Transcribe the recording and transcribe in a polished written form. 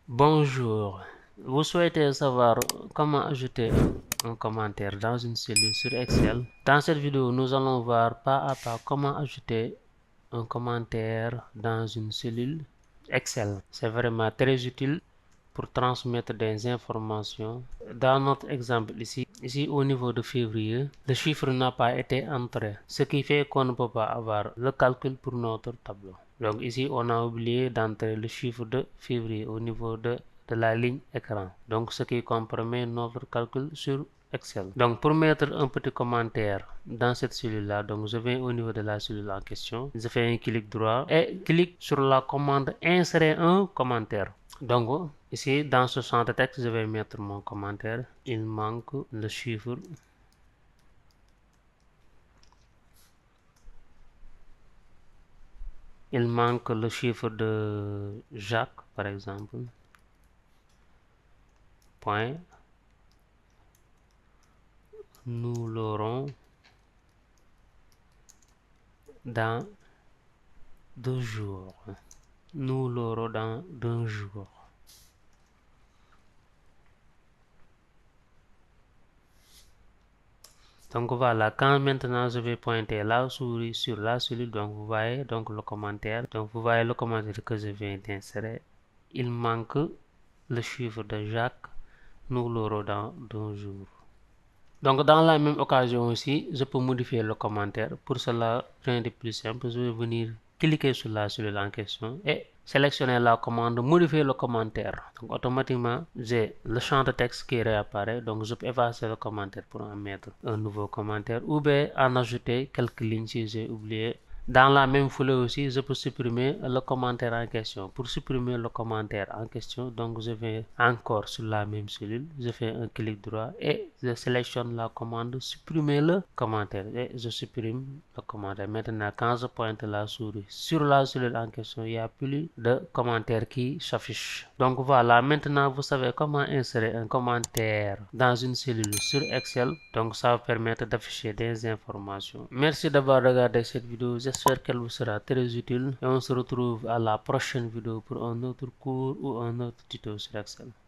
Bonjour, vous souhaitez savoir comment ajouter un commentaire dans une cellule sur Excel. Dans cette vidéo, nous allons voir pas à pas comment ajouter un commentaire dans une cellule Excel. C'est vraiment très utile pour transmettre des informations. Dans notre exemple ici au niveau de février, le chiffre n'a pas été entré, ce qui fait qu'on ne peut pas avoir le calcul pour notre tableau. Donc ici, on a oublié d'entrer le chiffre de février au niveau de la ligne écran. Donc ce qui compromet notre calcul sur Excel. Donc pour mettre un petit commentaire dans cette cellule-là, donc je vais au niveau de la cellule en question, je fais un clic droit et clique sur la commande insérer un commentaire. Donc ici dans ce champ de texte, je vais mettre mon commentaire. Il manque le chiffre. Il manque le chiffre de Jacques, par exemple. Point. Nous l'aurons dans 2 jours. Nous l'aurons dans 2 jours. Donc voilà, quand maintenant je vais pointer la souris sur la cellule, donc vous voyez donc le commentaire. Donc vous voyez le commentaire que je viens d'insérer. Il manque le chiffre de Jacques. Nous l'aurons dans 2 jours. Donc dans la même occasion aussi, je peux modifier le commentaire. Pour cela, rien de plus simple, je vais venir cliquer sur la cellule en question et sélectionner la commande modifier le commentaire. Donc automatiquement, j'ai le champ de texte qui réapparaît. Donc je peux effacer le commentaire pour en mettre un nouveau commentaire ou bien en ajouter quelques lignes si j'ai oublié. Dans la même foulée aussi, je peux supprimer le commentaire en question. Pour supprimer le commentaire en question, donc je vais encore sur la même cellule, je fais un clic droit et je sélectionne la commande supprimer le commentaire et je supprime le commentaire. Maintenant, quand je pointe la souris sur la cellule en question, il n'y a plus de commentaire qui s'affiche. Donc voilà, maintenant vous savez comment insérer un commentaire dans une cellule sur Excel. Donc ça va permettre d'afficher des informations. Merci d'avoir regardé cette vidéo. J'espère qu'elle vous sera très utile et on se retrouve à la prochaine vidéo pour un autre cours ou un autre tuto sur Excel.